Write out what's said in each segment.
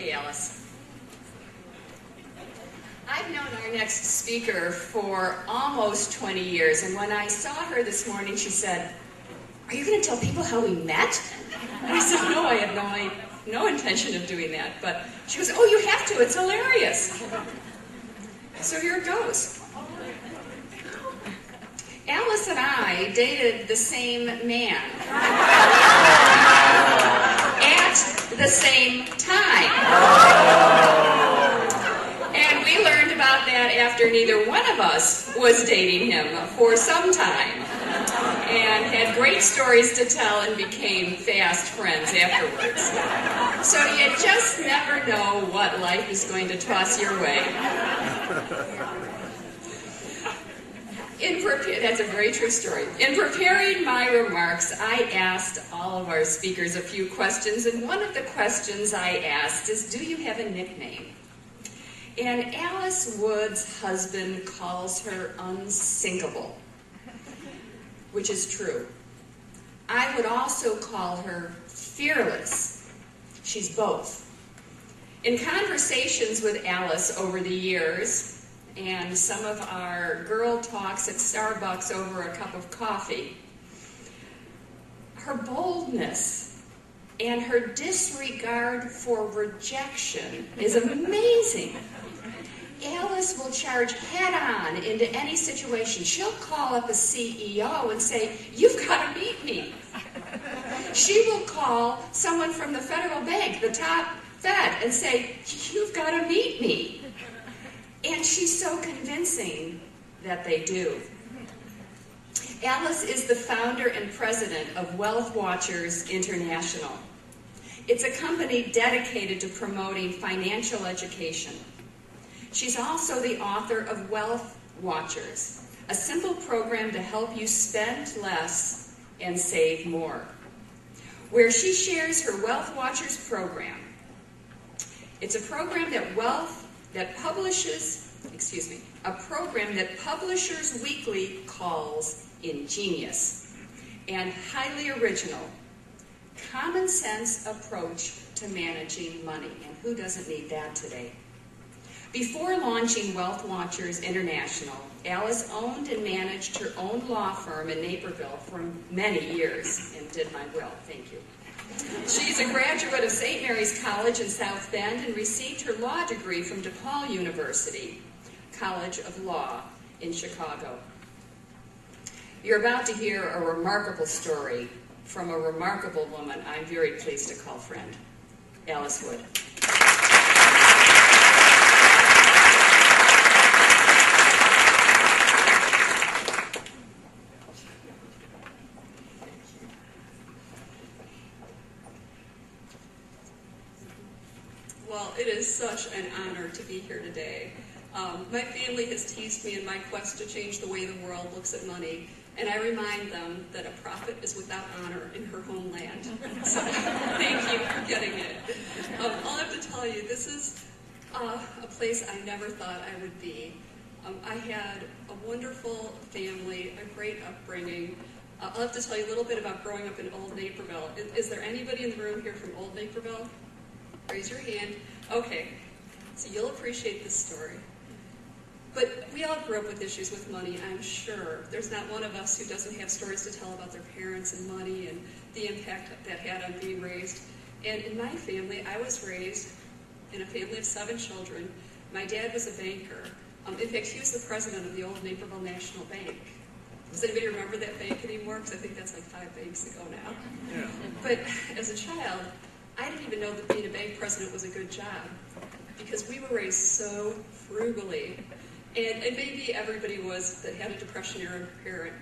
Hey, Alice. I've known our next speaker for almost 20 years, and when I saw her this morning, she said, "Are you going to tell people how we met?" And I said, "No, I had no intention of doing that." But she goes, "Oh, you have to. It's hilarious." So here it goes. Alice and I dated the same man at the same time. And we learned about that after neither one of us was dating him for some time, and had great stories to tell and became fast friends afterwards. So you just never know what life is going to toss your way. That's a very true story. In preparing my remarks, I asked all of our speakers a few questions, and one of the questions I asked is, do you have a nickname? And Alice Wood's husband calls her unsinkable, which is true. I would also call her fearless. She's both. In conversations with Alice over the years, and some of our girl talks at Starbucks over a cup of coffee, her boldness and her disregard for rejection is amazing. Alice will charge head-on into any situation. She'll call up a CEO and say, "You've got to meet me." She will call someone from the federal bank, the top Fed, and say, "You've got to meet me." And she's so convincing that they do. Alice is the founder and president of Wealth Watchers International. It's a company dedicated to promoting financial education. She's also the author of Wealth Watchers, a simple program to help you spend less and save more, where she shares her Wealth Watchers program. It's a program that Publishers Weekly calls ingenious and highly original, common sense approach to managing money. And who doesn't need that today? Before launching Wealth Watchers International, Alice owned and managed her own law firm in Naperville for many years, and did my will, thank you. She's a graduate of St. Mary's College in South Bend and received her law degree from DePaul University College of Law in Chicago. You're about to hear a remarkable story from a remarkable woman I'm very pleased to call friend, Alice Wood. Well, it is such an honor to be here today. My family has teased me in my quest to change the way the world looks at money, and I remind them that a prophet is without honor in her homeland. So thank you for getting it. I'll have to tell you, this is a place I never thought I would be. I had a wonderful family, a great upbringing. I'll have to tell you a little bit about growing up in Old Naperville. Is there anybody in the room here from Old Naperville? Raise your hand. Okay, so you'll appreciate this story. But we all grew up with issues with money, I'm sure. There's not one of us who doesn't have stories to tell about their parents and money and the impact that had on being raised. And in my family, I was raised in a family of 7 children. My dad was a banker. In fact, he was the president of the old Naperville National Bank. Does anybody remember that bank anymore? Because I think that's like 5 banks ago now. Yeah. But as a child, I didn't even know that being a bank president was a good job, because we were raised so frugally. And maybe everybody was that had a Depression-era parent.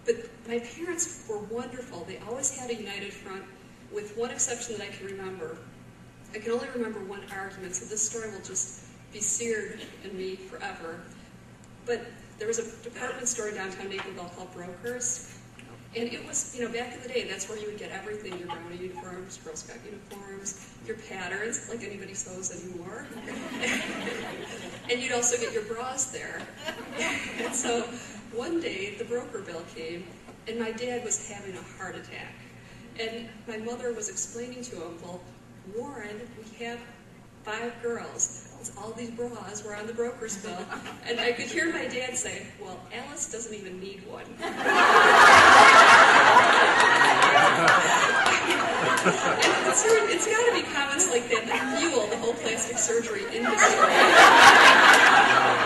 But my parents were wonderful. They always had a united front, with one exception that I can remember. I can only remember one argument, so this story will just be seared in me forever. But there was a department store in downtown Naperville called Brokers. And it was, back in the day, that's where you would get everything, your Brownie uniforms, Girl Scout uniforms, your patterns, like anybody sews anymore. And you'd also get your bras there. And so one day, the broker bill came, and my dad was having a heart attack. And my mother was explaining to him, well, Warren, we have 5 girls. All these bras were on the broker's bill. And I could hear my dad say, well, Alice doesn't even need one. And it's got to be comments like that that fuel the whole plastic surgery industry.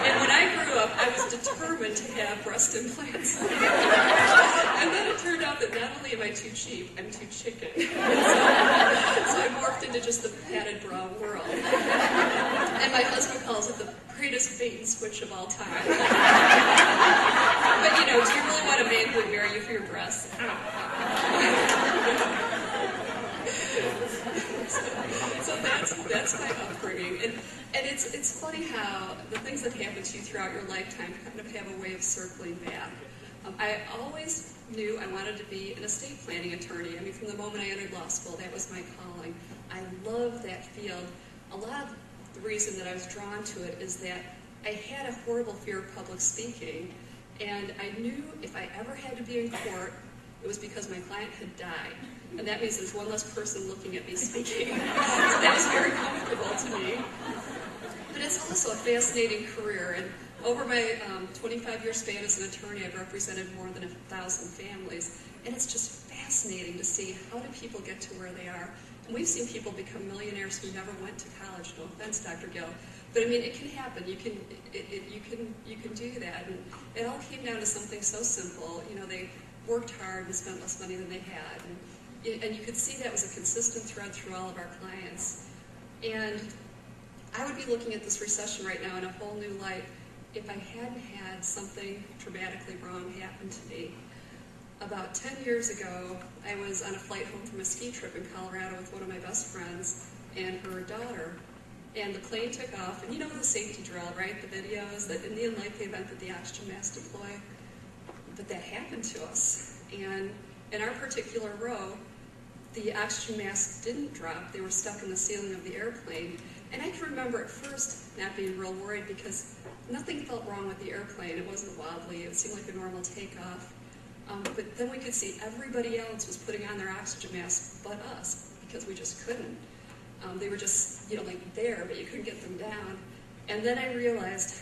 And when I grew up, I was determined to have breast implants. And then it turned out that not only am I too cheap, I'm too chicken. So I morphed into just the padded bra world. And my husband calls it the greatest bait and switch of all time. But do you really want a man who would marry you for your breasts? I don't know. So that's my upbringing. And it's funny how the things that happen to you throughout your lifetime kind of have a way of circling back. I always knew I wanted to be an estate planning attorney. I mean, from the moment I entered law school, that was my calling. I love that field. A lot of the reason that I was drawn to it is that I had a horrible fear of public speaking, and I knew if I ever had to be in court, it was because my client had died. And that means there's one less person looking at me speaking. So that was very comfortable to me. But it's also a fascinating career. And over my 25-year span as an attorney, I've represented more than 1,000 families. And it's just fascinating to see how do people get to where they are. And we've seen people become millionaires who never went to college. No offense, Dr. Gill. But I mean, it can happen. You can do that. And it all came down to something so simple. They worked hard and spent less money than they had. And you could see that was a consistent thread through all of our clients. And I would be looking at this recession right now in a whole new light if I hadn't had something dramatically wrong happen to me. About 10 years ago, I was on a flight home from a ski trip in Colorado with one of my best friends and her daughter. And the plane took off, and the safety drill, right? The videos that in the unlikely event that the oxygen mask deploy. But that happened to us. And in our particular row, the oxygen masks didn't drop. They were stuck in the ceiling of the airplane. And I can remember at first not being real worried because nothing felt wrong with the airplane. It wasn't wobbly. It seemed like a normal takeoff. But then we could see everybody else was putting on their oxygen masks but us because we just couldn't. They were just, there, but you couldn't get them down. And then I realized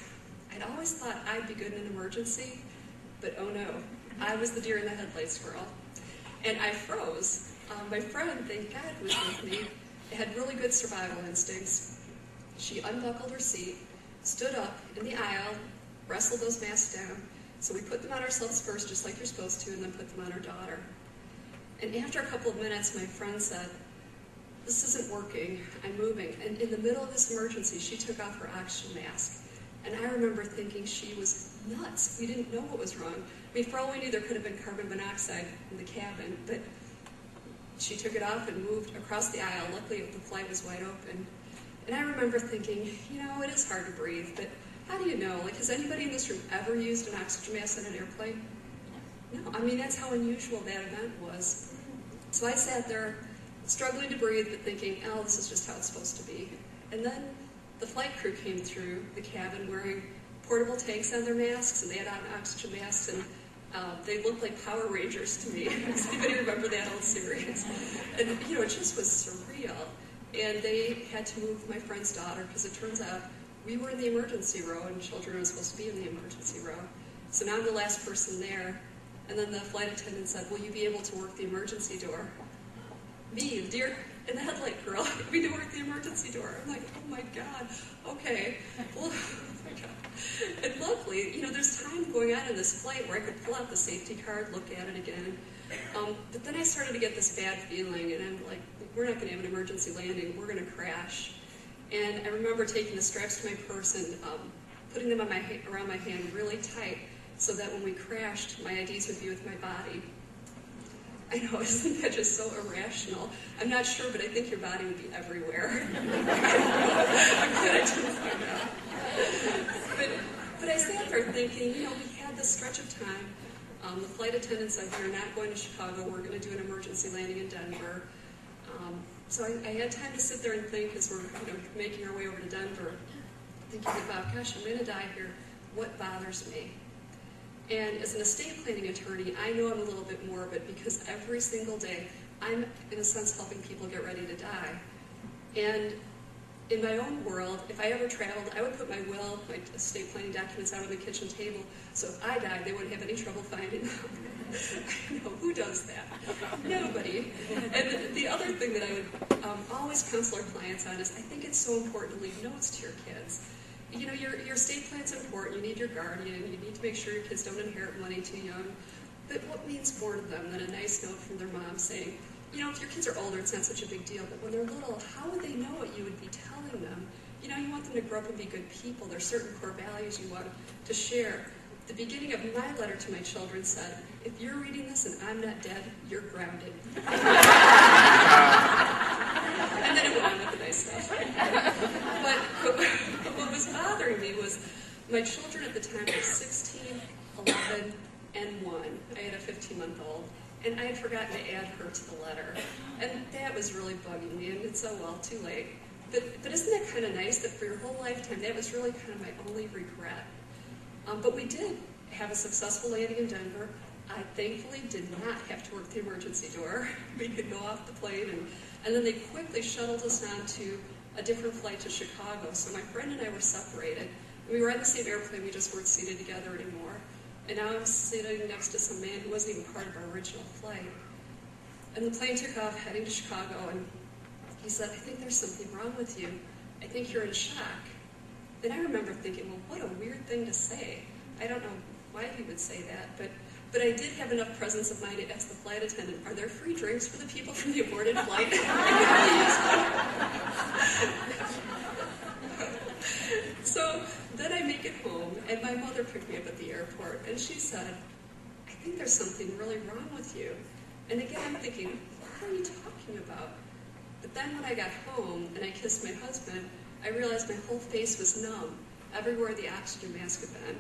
I'd always thought I'd be good in an emergency, but oh no, I was the deer in the headlights girl. And I froze. My friend, thank God, was with me, had really good survival instincts. She unbuckled her seat, stood up in the aisle, wrestled those masks down. So we put them on ourselves first, just like you're supposed to, and then put them on our daughter. And after a couple of minutes, my friend said, this isn't working, I'm moving. And in the middle of this emergency, she took off her oxygen mask. And I remember thinking she was nuts. We didn't know what was wrong. I mean, for all we knew, there could have been carbon monoxide in the cabin, but she took it off and moved across the aisle. Luckily, the flight was wide open. And I remember thinking, it is hard to breathe, but how do you know? Has anybody in this room ever used an oxygen mask on an airplane? No, I mean, that's how unusual that event was. So I sat there, struggling to breathe, but thinking, this is just how it's supposed to be. And then the flight crew came through the cabin wearing portable tanks on their masks, and they had on oxygen masks, and they looked like Power Rangers to me. Does anybody remember that old series? And, it just was surreal. And they had to move my friend's daughter, because it turns out we were in the emergency row, and children are supposed to be in the emergency row. So now I'm the last person there. And then the flight attendant said, will you be able to work the emergency door? Me, the deer in the headlight girl, me to work the emergency door. I'm like, oh my God, okay. Well, oh my God. And luckily, there's time going on in this flight where I could pull out the safety card, look at it again. But then I started to get this bad feeling, and I'm like, we're not going to have an emergency landing, we're going to crash. And I remember taking the straps to my purse and putting them around my hand really tight so that when we crashed, my IDs would be with my body. I know, isn't that just so irrational? I'm not sure, but I think your body would be everywhere. I'm glad I didn't find out. But I sat there thinking, we had this stretch of time. The flight attendant said, we're not going to Chicago, we're going to do an emergency landing in Denver. So I had time to sit there and think as we're making our way over to Denver, thinking about, gosh, I'm going to die here. What bothers me? And as an estate planning attorney, I know I'm a little bit morbid because every single day I'm, in a sense, helping people get ready to die. And in my own world, if I ever traveled, I would put my will, my estate planning documents out on the kitchen table, so if I died, they wouldn't have any trouble finding them. I know, who does that? Nobody. And the other thing that I would always counsel our clients on is I think it's so important to leave notes to your kids. You know, your estate plan's important, you need your guardian, you need to make sure your kids don't inherit money too young, but what means more to them than a nice note from their mom saying, you know, if your kids are older, it's not such a big deal, but when they're little, how would they know what you would be telling them? You know, you want them to grow up and be good people. There's certain core values you want to share. The beginning of my letter to my children said, if you're reading this and I'm not dead, you're grounded. And then it went on with the nice stuff. But what was bothering me was my children at the time were 16, 11, and 1. I had a 15-month-old. And I had forgotten to add her to the letter. And that was really bugging me, and it's, oh well, too late. But isn't that kind of nice that for your whole lifetime, that was really kind of my only regret. But we did have a successful landing in Denver. I thankfully did not have to work the emergency door. We could go off the plane, and then they quickly shuttled us on to a different flight to Chicago. So my friend and I were separated. We were on the same airplane, we just weren't seated together anymore. And now I'm sitting next to some man who wasn't even part of our original flight. And the plane took off, heading to Chicago, and he said, I think there's something wrong with you. I think you're in shock. And I remember thinking, well, what a weird thing to say. I don't know why he would say that, but I did have enough presence of mind to ask the flight attendant, are there free drinks for the people from the aborted flight? So then I make it home, and my mother picked me up at the airport, and she said, I think there's something really wrong with you. And again, I'm thinking, what are you talking about? But then when I got home and I kissed my husband, I realized my whole face was numb, everywhere the oxygen mask had been,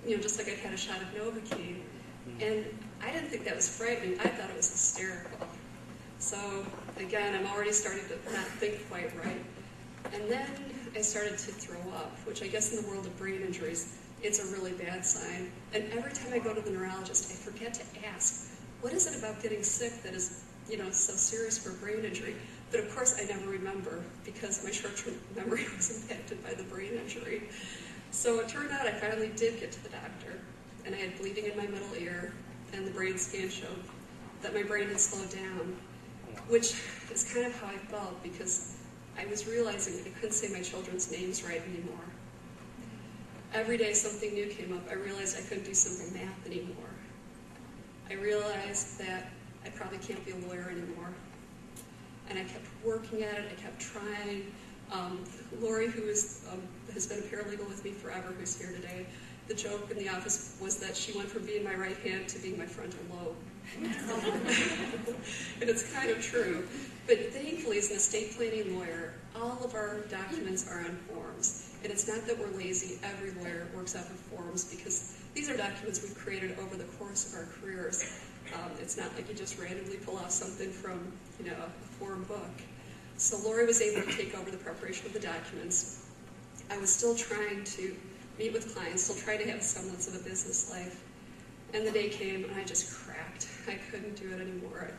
you know, just like I'd had a shot of Novocaine. And I didn't think that was frightening, I thought it was hysterical. So again, I'm already starting to not think quite right. And then I started to throw up, which I guess in the world of brain injuries, it's a really bad sign. And every time I go to the neurologist, I forget to ask, what is it about getting sick that is, you know, so serious for a brain injury? But of course I never remember because my short-term memory was impacted by the brain injury. So it turned out I finally did get to the doctor, and I had bleeding in my middle ear, and the brain scan showed that my brain had slowed down, which is kind of how I felt because I was realizing that I couldn't say my children's names right anymore. Every day something new came up. I realized I couldn't do simple math anymore. I realized that I probably can't be a lawyer anymore. And I kept working at it, I kept trying. Lori, who has been a paralegal with me forever, who's here today, the joke in the office was that she went from being my right hand to being my frontal lobe. And it's kind of true. But thankfully, as an estate planning lawyer, all of our documents are on forms. And it's not that we're lazy. Every lawyer works off of forms because these are documents we've created over the course of our careers. It's not like you just randomly pull off something from, you know, a form book. So Lori was able to take over the preparation of the documents. I was still trying to meet with clients, still trying to have a semblance of a business life. And the day came and I just cracked. I couldn't do it anymore.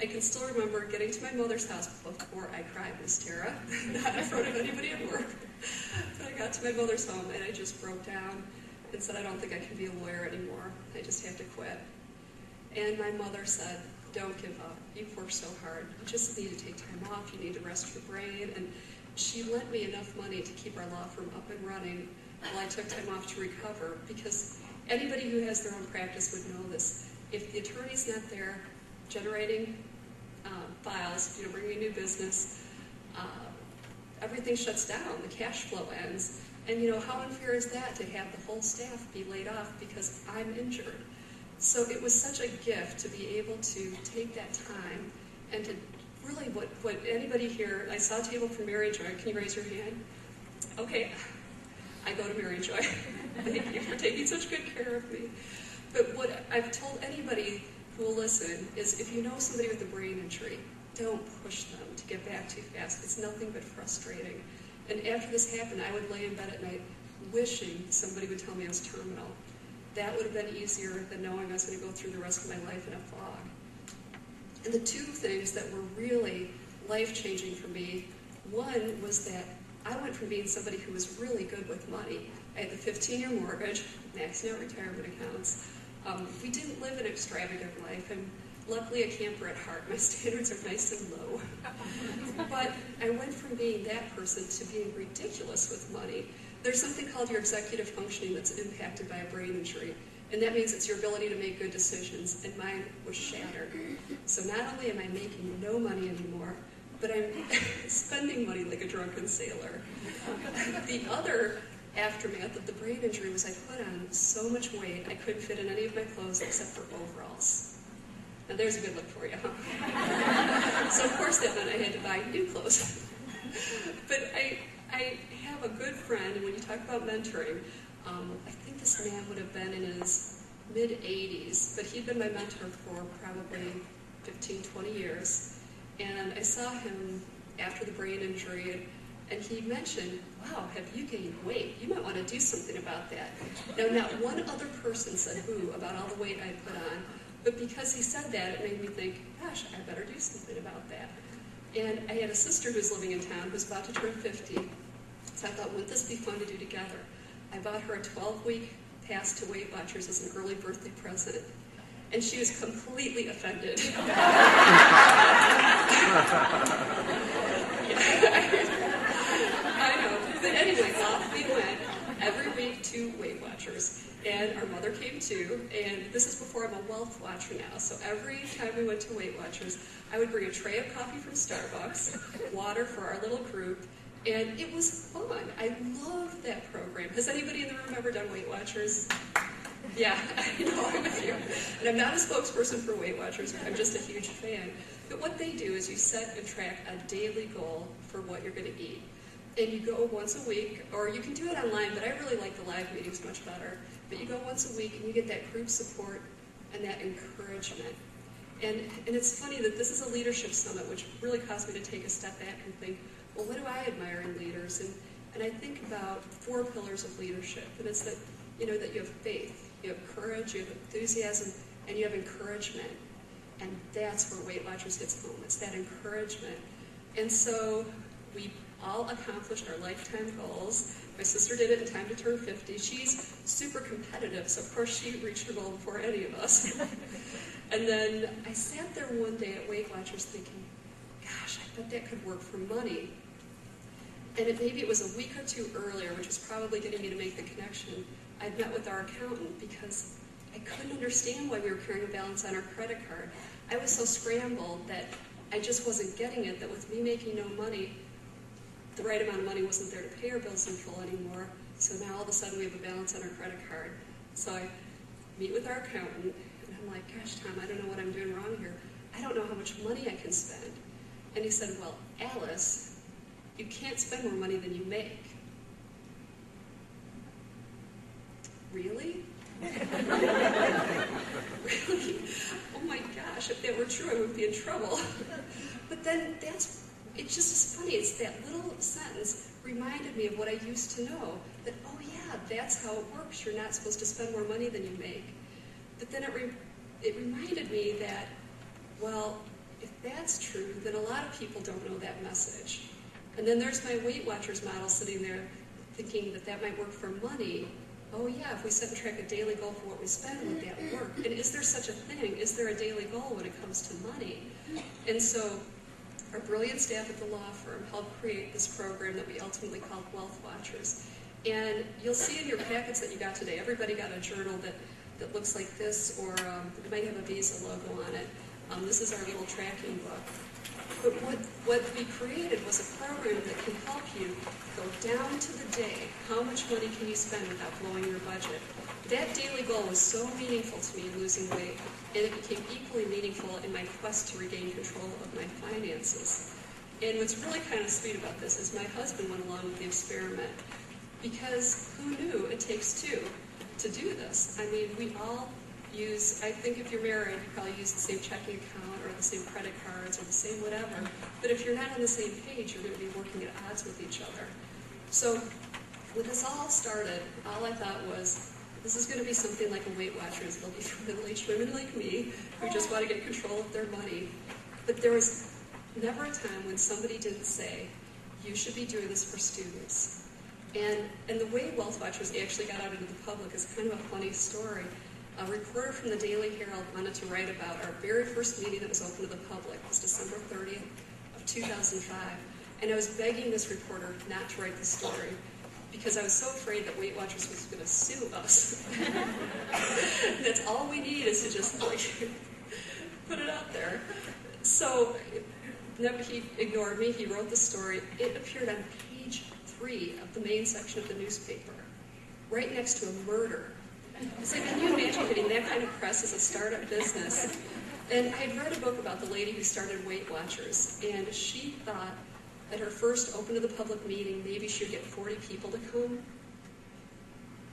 I can still remember getting to my mother's house before I cried, Miss Tara, not in front of anybody at work. But I got to my mother's home and I just broke down and said, I don't think I can be a lawyer anymore. I just have to quit. And my mother said, don't give up. You've worked so hard. You just need to take time off. You need to rest your brain. And she lent me enough money to keep our law firm up and running while I took time off to recover, because anybody who has their own practice would know this. If the attorney's not there generating files, you know, bringing new business, everything shuts down. The cash flow ends. And you know, how unfair is that to have the whole staff be laid off because I'm injured? So it was such a gift to be able to take that time and to really, what anybody here, I saw a table for Mary Joy. Can you raise your hand? Okay, I go to Mary Joy. Thank you for taking such good care of me. But what I've told anybody who will listen is if you know somebody with a brain injury, don't push them to get back too fast. It's nothing but frustrating. And after this happened, I would lay in bed at night wishing somebody would tell me I was terminal. That would have been easier than knowing I was going to go through the rest of my life in a fog. And the two things that were really life-changing for me, one was that I went from being somebody who was really good with money. I had the 15-year mortgage, maxing out retirement accounts. We didn't live an extravagant life, and luckily a camper at heart. My standards are nice and low. But I went from being that person to being ridiculous with money. There's something called your executive functioning that's impacted by a brain injury. And that means it's your ability to make good decisions, and mine was shattered. So not only am I making no money anymore, but I'm spending money like a drunken sailor. The other aftermath of the brain injury was I put on so much weight I couldn't fit in any of my clothes except for overalls. Now there's a good look for you, huh? So of course that meant I had to buy new clothes. But I have a good friend, and when you talk about mentoring, I think this man would have been in his mid-80s, but he'd been my mentor for probably 15, 20 years. And I saw him after the brain injury, and he mentioned, wow, have you gained weight? You might want to do something about that. Now, not one other person said ooh about all the weight I put on, but because he said that, it made me think, gosh, I better do something about that. And I had a sister who's living in town who's about to turn 50, so I thought, wouldn't this be fun to do together? I bought her a 12-week pass to Weight Watchers as an early birthday present, and she was completely offended. I know, but anyway, off we went every week to Weight Watchers, and our mother came too, and this is before I'm a wealth watcher now, so every time we went to Weight Watchers, I would bring a tray of coffee from Starbucks, water for our little group, and it was fun. I loved that program. Has anybody in the room ever done Weight Watchers? Yeah, I know, I'm with you. And I'm not a spokesperson for Weight Watchers, I'm just a huge fan. But what they do is you set and track a daily goal for what you're going to eat. And you go once a week, or you can do it online, but I really like the live meetings much better. But you go once a week and you get that group support and that encouragement. And it's funny that this is a leadership summit, which really caused me to take a step back and think, well, what do I admire in leaders? And I think about 4 pillars of leadership, and it's that, that you have faith, you have courage, you have enthusiasm, and you have encouragement. And that's where Weight Watchers hits home. It's that encouragement. And so we all accomplished our lifetime goals. My sister did it in time to turn 50. She's super competitive, so of course she reached her goal before any of us. And then I sat there one day at Weight Watchers thinking, gosh, I bet that could work for money. And maybe it was a week or 2 earlier, which was probably getting me to make the connection, I'd met with our accountant because I couldn't understand why we were carrying a balance on our credit card. I was so scrambled that I just wasn't getting it, that with me making no money, the right amount of money wasn't there to pay our bills in full anymore. So now all of a sudden we have a balance on our credit card. So I meet with our accountant, and I'm like, gosh, Tom, I don't know what I'm doing wrong here. I don't know how much money I can spend. And he said, well, Alice, you can't spend more money than you make. Really? Really? Oh my gosh, if that were true, I would be in trouble. But then it's just as funny. It's that little sentence reminded me of what I used to know, that, oh yeah, that's how it works. You're not supposed to spend more money than you make. But then it reminded me that, well, if that's true, then a lot of people don't know that message. And then there's my Weight Watchers model sitting there thinking that that might work for money. Oh yeah, if we set and track a daily goal for what we spend, would that work? And is there such a thing? Is there a daily goal when it comes to money? And so our brilliant staff at the law firm helped create this program that we ultimately called Wealth Watchers. And you'll see in your packets that you got today, everybody got a journal that looks like this, or it might have a Visa logo on it. This is our little tracking book. But what we created was a program that can help you go down to the day. How much money can you spend without blowing your budget? That daily goal was so meaningful to me in losing weight, and it became equally meaningful in my quest to regain control of my finances. And what's really kind of sweet about this is my husband went along with the experiment, because who knew it takes 2 to do this? I mean, we all use, I think if you're married, you probably use the same checking account or the same credit cards or the same whatever. But if you're not on the same page, you're going to be working at odds with each other. So when this all started, all I thought was, this is going to be something like a Weight Watchers. They'll be for middle-aged women like me who just want to get control of their money. But there was never a time when somebody didn't say, you should be doing this for students. And the way Wealth Watchers actually got out into the public is kind of a funny story. A reporter from the Daily Herald wanted to write about our very first meeting that was open to the public. It was December 30th of 2005. And I was begging this reporter not to write the story because I was so afraid that Weight Watchers was going to sue us. That's all we need is to just put it out there. So he ignored me. He wrote the story. It appeared on page 3 of the main section of the newspaper, right next to a murder. It's like, can you imagine getting that kind of press as a startup business? And I'd read a book about the lady who started Weight Watchers, and she thought at her first open to the public meeting, maybe she would get 40 people to come.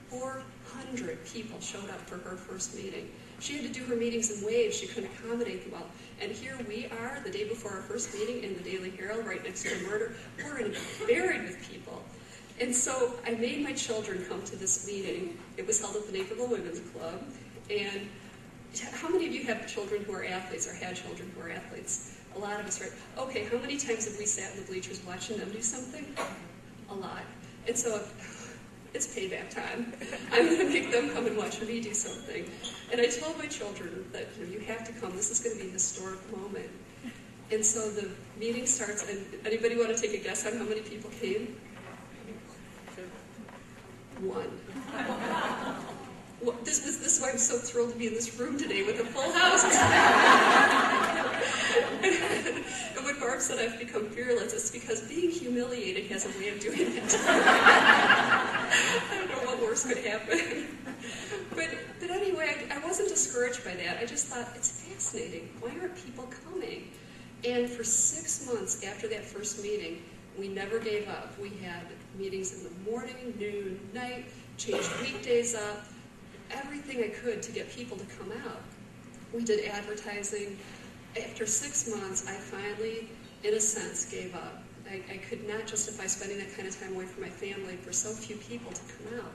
400 people showed up for her first meeting. She had to do her meetings in waves. She couldn't accommodate them all. And here we are, the day before our first meeting in the Daily Herald, right next to a murder. We're going to be buried with people. And so I made my children come to this meeting. It was held at the Naperville Women's Club. And how many of you have children who are athletes or had children who are athletes? A lot of us, right? Okay, how many times have we sat in the bleachers watching them do something? A lot. And so it's payback time. I'm going to make them come and watch me do something. And I told my children that you have to come. This is going to be a historic moment. And so the meeting starts, and anybody want to take a guess on how many people came? 1. Well, this is why I'm so thrilled to be in this room today with a full house. And when Barb said I've become fearless, it's because being humiliated has a way of doing it. I don't know what worse could happen. But anyway, I wasn't discouraged by that. I just thought, it's fascinating. Why aren't people coming? And for 6 months after that first meeting, we never gave up. We had meetings in the morning, noon, night, changed weekdays up, everything I could to get people to come out. We did advertising. After 6 months, I finally, in a sense, gave up. I could not justify spending that kind of time away from my family for so few people to come out.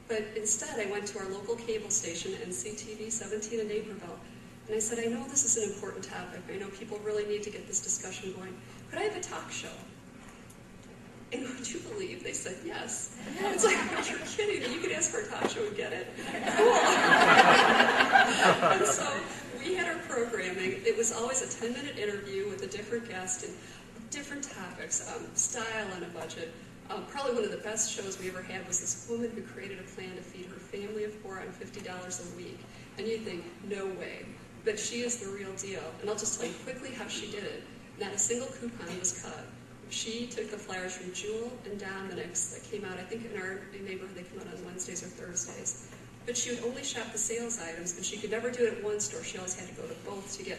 But instead, I went to our local cable station, NCTV 17 in Naperville, and I said, I know this is an important topic. I know people really need to get this discussion going. Could I have a talk show? And would you believe? They said yes. It's like, you're kidding me. You could ask for a talk show and get it. Cool. And so we had our programming. It was always a 10-minute interview with a different guest and different topics, style on a budget. Probably one of the best shows we ever had was this woman who created a plan to feed her family of 4 on $50 a week. And you think, no way. But she is the real deal. And I'll just tell you quickly how she did it. Not a single coupon was cut. She took the flyers from Jewel and Dominic's that came out, I think in our neighborhood they come out on Wednesdays or Thursdays. But she would only shop the sales items, and she could never do it at one store. She always had to go to both to get,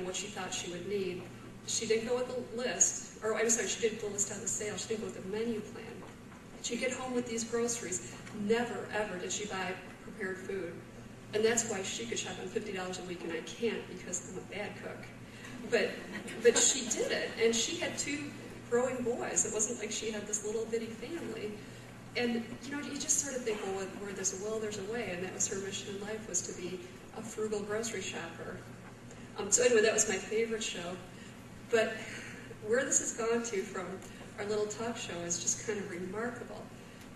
what she thought she would need. She didn't go with the list, or I'm sorry, she did the list on the sale. She didn't go with the menu plan. She'd get home with these groceries. Never, ever did she buy prepared food. And that's why she could shop on $50 a week, and I can't because I'm a bad cook. But she did it, and she had 2 growing boys. It wasn't like she had this little bitty family. And, you just sort of think, well, where there's a will, there's a way. And that was her mission in life, was to be a frugal grocery shopper. So anyway, that was my favorite show. But where this has gone to from our little talk show is just kind of remarkable.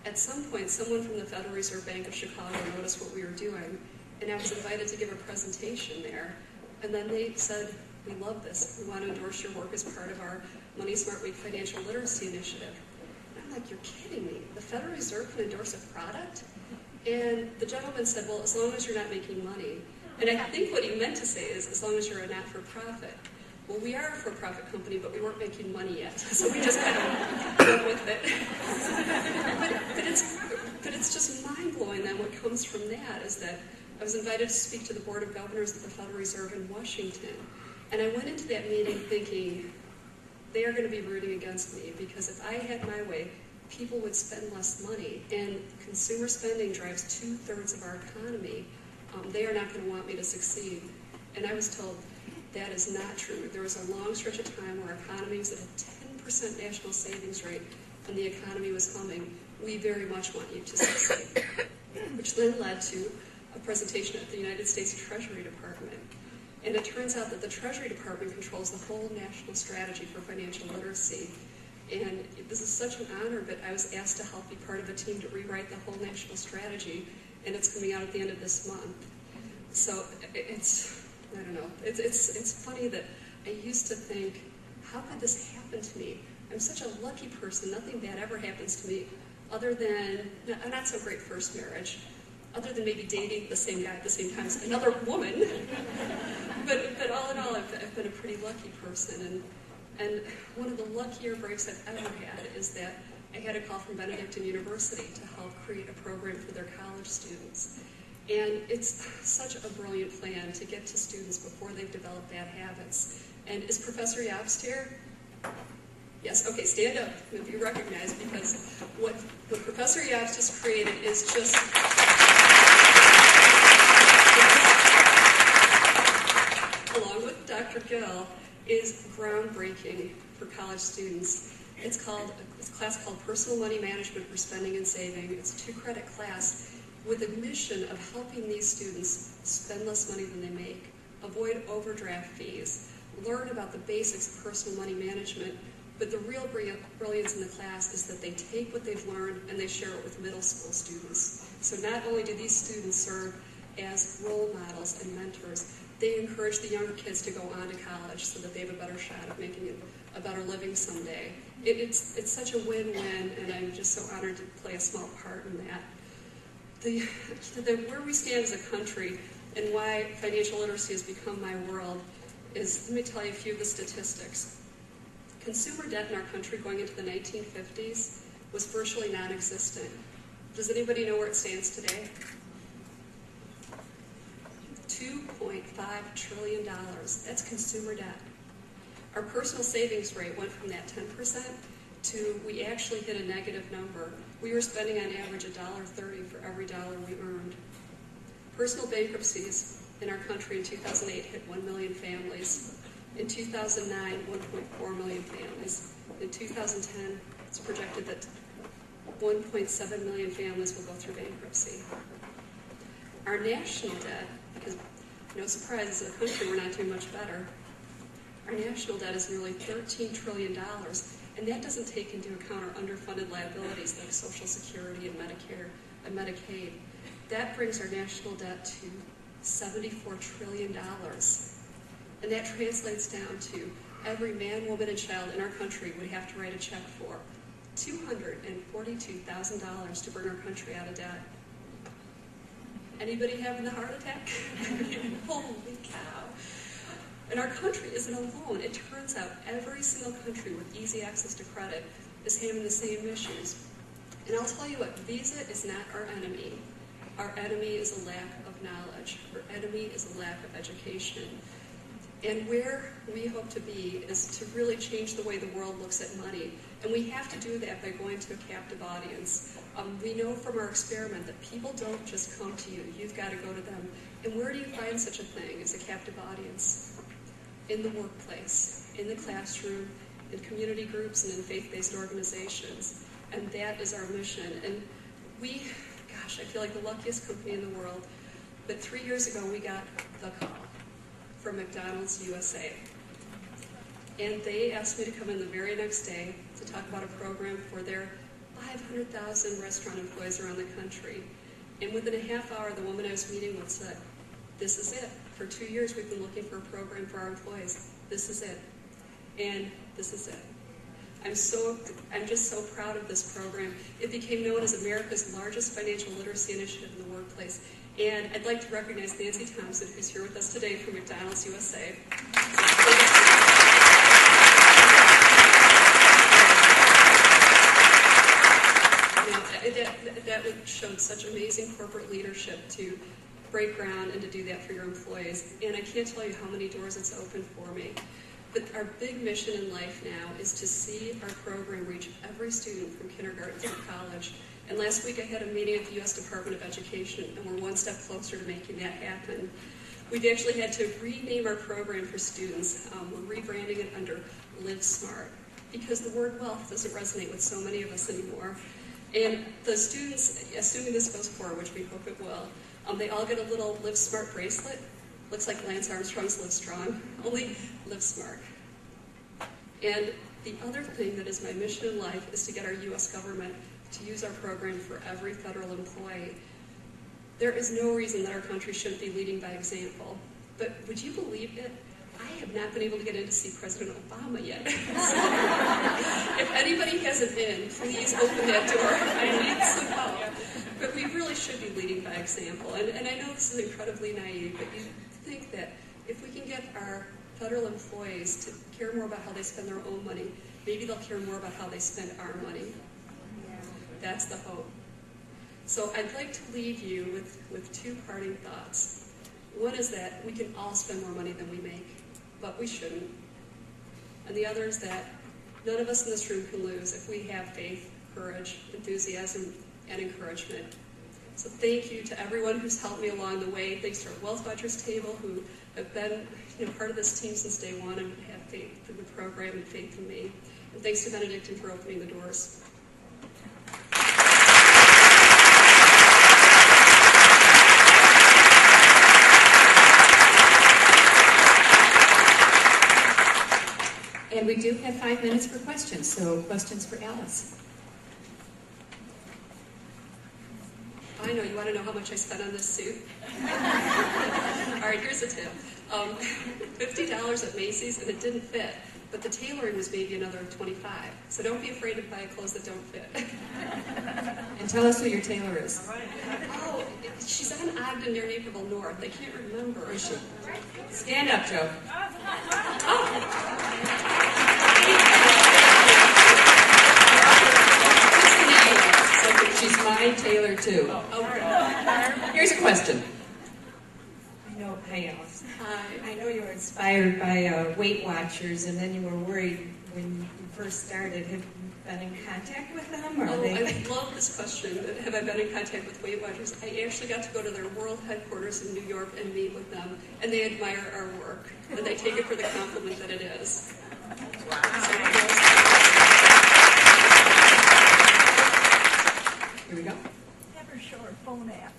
At some point, someone from the Federal Reserve Bank of Chicago noticed what we were doing, and I was invited to give a presentation there. And then they said, we love this. We want to endorse your work as part of our Money Smart Week Financial Literacy Initiative. And I'm like, you're kidding me. The Federal Reserve can endorse a product? And the gentleman said, well, as long as you're not making money. And I think what he meant to say is, as long as you're a not-for-profit. Well, we are a for-profit company, but we weren't making money yet. So we just kind of went with it. but it's just mind-blowing then what comes from that is that I was invited to speak to the Board of Governors of the Federal Reserve in Washington. And I went into that meeting thinking, they are going to be rooting against me, because if I had my way, people would spend less money. And consumer spending drives 2/3 of our economy. They are not going to want me to succeed. And I was told, that is not true. There was a long stretch of time where our economy was at a 10% national savings rate, and the economy was humming. We very much want you to succeed. Which then led to a presentation at the United States Treasury Department. And it turns out that the Treasury Department controls the whole national strategy for financial literacy. And this is such an honor, but I was asked to help be part of a team to rewrite the whole national strategy, and it's coming out at the end of this month. So it's, I don't know, it's funny that I used to think, how could this happen to me? I'm such a lucky person, nothing bad ever happens to me, other than a not so great first marriage, other than maybe dating the same guy at the same time as another woman. but all in all, I've been a pretty lucky person. And one of the luckier breaks I've ever had is that I had a call from Benedictine University to help create a program for their college students. And it's such a brilliant plan to get to students before they've developed bad habits. And is Professor Yobst here? Yes, okay, stand up and be recognized, because what Professor Yobst has created is just, along with Dr. Gill, is groundbreaking for college students. It's a class called Personal Money Management for Spending and Saving. It's a 2-credit class with a mission of helping these students spend less money than they make, avoid overdraft fees, learn about the basics of personal money management. But the real brilliance in the class is that they take what they've learned and they share it with middle school students. So not only do these students serve as role models and mentors, they encourage the younger kids to go on to college so that they have a better shot of making a better living someday. It's such a win-win, and I'm just so honored to play a small part in that. Where we stand as a country and why financial literacy has become my world is, let me tell you a few of the statistics. Consumer debt in our country going into the 1950s was virtually non-existent. Does anybody know where it stands today? $2.5 trillion. That's consumer debt. Our personal savings rate went from that 10% to, we actually hit a negative number. We were spending on average $1.30 for every dollar we earned. Personal bankruptcies in our country in 2008 hit 1 million families. In 2009, 1.4 million families. In 2010, it's projected that 1.7 million families will go through bankruptcy. Our national debt, because no surprise, as a country we're not doing much better, our national debt is nearly $13 trillion, and that doesn't take into account our underfunded liabilities like Social Security and Medicare and Medicaid. That brings our national debt to $74 trillion. And that translates down to every man, woman, and child in our country would have to write a check for $242,000 to bring our country out of debt. Anybody having a heart attack? Holy cow. And our country isn't alone. It turns out every single country with easy access to credit is having the same issues. And I'll tell you what, Visa is not our enemy. Our enemy is a lack of knowledge. Our enemy is a lack of education. And where we hope to be is to really change the way the world looks at money. And we have to do that by going to a captive audience. We know from our experiment that people don't just come to you. You've got to go to them. And where do you find such a thing as a captive audience? In the workplace, in the classroom, in community groups, and in faith-based organizations. And that is our mission. And we, gosh, I feel like the luckiest company in the world. But 3 years ago, we got the call from McDonald's USA. And they asked me to come in the very next day to talk about a program for their 500,000 restaurant employees around the country. And within a half hour, the woman I was meeting with said, "This is it. For 2 years, we've been looking for a program for our employees. This is it. And this is it." I'm just so proud of this program. It became known as America's largest financial literacy initiative in the workplace. And I'd like to recognize Nancy Thompson, who's here with us today from McDonald's USA. That showed such amazing corporate leadership to break ground and to do that for your employees. And I can't tell you how many doors it's opened for me. But our big mission in life now is to see our program reach every student from kindergarten through college. And last week I had a meeting at the U.S. Department of Education, and we're one step closer to making that happen. We've actually had to rename our program for students. We're rebranding it under Live Smart, because the word wealth doesn't resonate with so many of us anymore. And the students, assuming this goes forward, which we hope it will, they all get a little Live Smart bracelet. Looks like Lance Armstrong's Live Strong, only Live Smart. And The other thing that is my mission in life is to get our U.S. government to use our program for every federal employee. There is no reason that our country shouldn't be leading by example. But would you believe it? I have not been able to get in to see President Obama yet. If anybody has an in, please open that door. I need some help. But we really should be leading by example. And I know this is incredibly naive, but you think that if we can get our federal employees to care more about how they spend their own money, maybe they'll care more about how they spend our money. That's the hope. So I'd like to leave you with two parting thoughts. One is that we can all spend more money than we make, but we shouldn't. And the other is that none of us in this room can lose if we have faith, courage, enthusiasm, and encouragement. So thank you to everyone who's helped me along the way. Thanks to our Wealth Watchers table who have been part of this team since day one and have faith in the program and faith in me. And thanks to Benedictine for opening the doors. And we do have 5 minutes for questions, so questions for Alice. I know, you want to know how much I spent on this suit? All right, here's a tip. $50 at Macy's, and it didn't fit, but the tailoring was maybe another $25. So don't be afraid to buy clothes that don't fit. And tell us who your tailor is. Oh, she's on Ogden near Naperville North. I can't remember. Where is she? Stand up, Joe. She's my tailor, too. Here's a question. Hi, Alice. Hi. I know you were inspired by Weight Watchers, and then you were worried when you first started. Have you been in contact with them? Or Oh, they... I love this question. Have I been in contact with Weight Watchers? I actually got to go to their world headquarters in New York and meet with them, and they admire our work, and they take it for the compliment that it is. Here we go. Never show her phone app.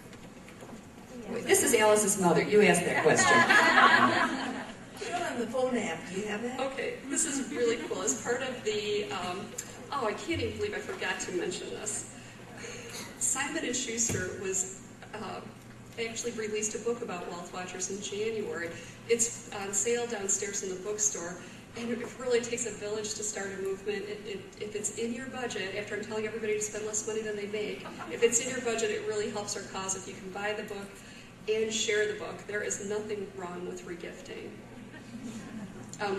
Wait, this is Alice's mother. You asked that question. Show them the phone app. Do you have that? Okay, this is really cool. As part of the, I can't even believe I forgot to mention this. Simon & Schuster was actually released a book about Wealth Watchers in January. It's on sale downstairs in the bookstore, and it really takes a village to start a movement. If it's in your budget, after I'm telling everybody to spend less money than they make, if it's in your budget, it really helps our cause if you can buy the book and share the book. There is nothing wrong with regifting.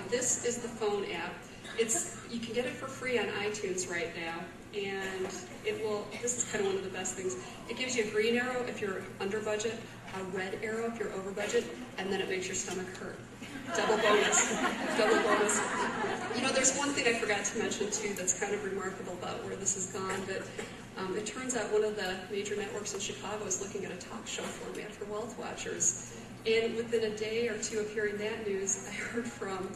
This is the phone app. You can get it for free on iTunes right now, and this is kind of one of the best things. It gives you a green arrow if you're under budget, a red arrow if you're over budget, and then it makes your stomach hurt. Double bonus. Double bonus. There's one thing I forgot to mention, too, that's kind of remarkable about where this has gone, but it turns out one of the major networks in Chicago is looking at a talk show format for Wealth Watchers. And within a day or two of hearing that news, I heard from,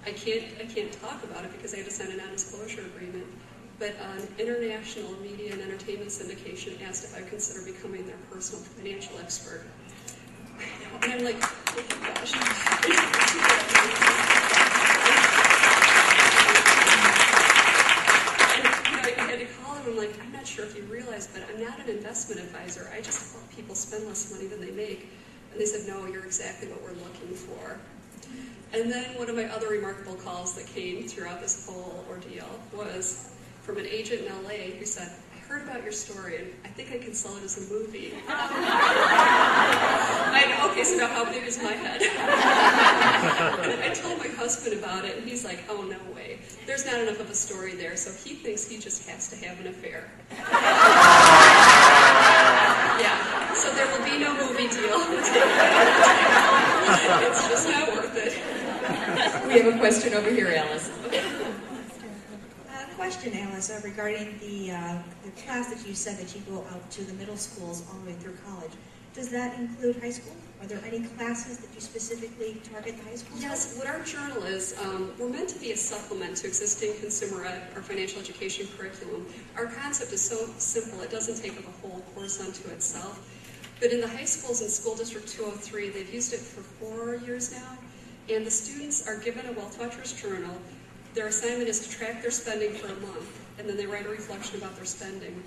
I can't talk about it because I had to sign a non-disclosure agreement, but an international media and entertainment syndication asked if I would consider becoming their personal financial expert. And I'm like, oh my gosh. I had to call them. I'm like, I'm not sure if you realize, but I'm not an investment advisor. I just help people spend less money than they make. And they said, no, you're exactly what we're looking for. And then one of my other remarkable calls that came throughout this whole ordeal was from an agent in LA who said, I heard about your story, and I think I can sell it as a movie. Okay, so now how big is my head? And I told my husband about it, and he's like, oh, no way. There's not enough of a story there, so he thinks he just has to have an affair. Yeah, so there will be no movie deal. It's just not worth it. We have a question over here, Alice. Question, Alice, regarding the class that you said that you go out to the middle schools all the way through college. Does that include high school? Are there any classes that you specifically target the high school? Yes, what our journal is, we're meant to be a supplement to existing consumer ed or financial education curriculum. Our concept is so simple, it doesn't take up a whole course unto itself. But in the high schools in School District 203, they've used it for 4 years now, and the students are given a Wealth Watchers journal. their assignment is to track their spending for a month, and then they write a reflection about their spending.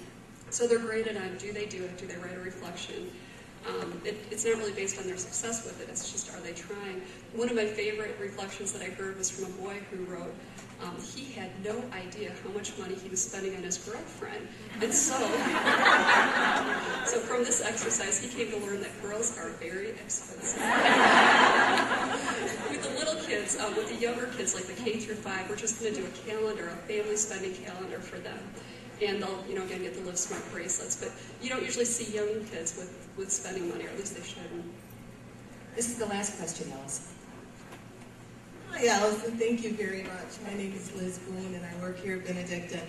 So they're graded on, do they do it? Do they write a reflection? It's not really based on their success with it, it's just, are they trying? One of my favorite reflections that I heard was from a boy who wrote, he had no idea how much money he was spending on his girlfriend. And so from this exercise, he came to learn that girls are very expensive. With the little kids, with the younger kids, like the K through 5, we're just going to do a calendar, a family spending calendar for them. And they'll, again, get the Live Smart bracelets. But you don't usually see young kids with spending money, or at least they shouldn't. This is the last question, Alice. Hi, Allison. Thank you very much. My name is Liz Boone, and I work here at Benedictine.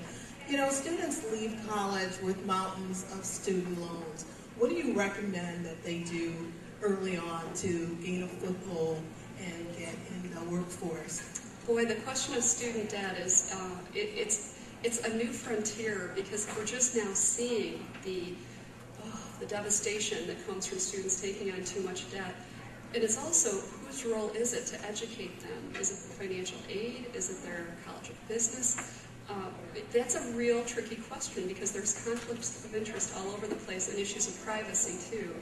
Students leave college with mountains of student loans. What do you recommend that they do early on to gain a foothold and get in the workforce? Boy, the question of student debt is, it's a new frontier, because we're just now seeing the devastation that comes from students taking on too much debt. And it's also, whose role is it to educate them? Is it financial aid? Is it their college of business? That's a real tricky question, because there's conflicts of interest all over the place, and issues of privacy too.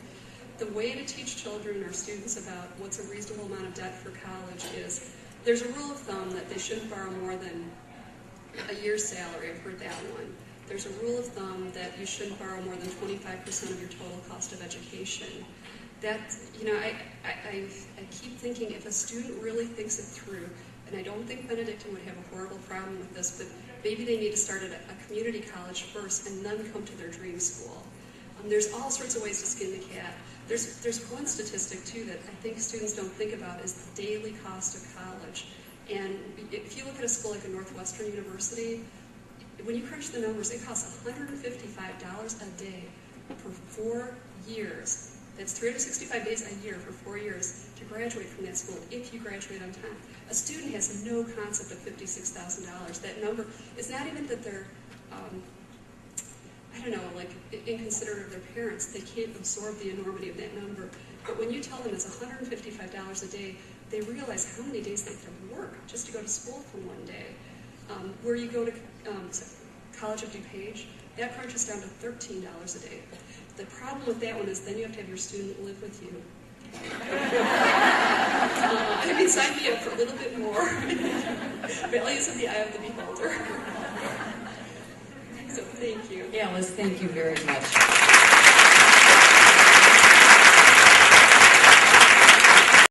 The way to teach children or students about what's a reasonable amount of debt for college is, there's a rule of thumb that they shouldn't borrow more than a year's salary. I've heard that one. There's a rule of thumb that you shouldn't borrow more than 25% of your total cost of education. That, I keep thinking, if a student really thinks it through, and I don't think Benedictine would have a horrible problem with this, but maybe they need to start at a community college first and then come to their dream school. There's all sorts of ways to skin the cat. There's one statistic, too, that I think students don't think about, is the daily cost of college. And if you look at a school like a Northwestern University, when you crunch the numbers, it costs $155 a day for 4 years. That's 365 days a year for 4 years to graduate from that school, if you graduate on time. A student has no concept of $56,000. That number is not even that they're, inconsiderate of their parents. They can't absorb the enormity of that number. But when you tell them it's $155 a day, they realize how many days they have to work just to go to school for one day. Where you go to College of DuPage, that crunches down to $13 a day. The problem with that one is then you have to have your student live with you. Sign me up for a little bit more. Values in the eye of the beholder. So thank you. Alice, thank you very much.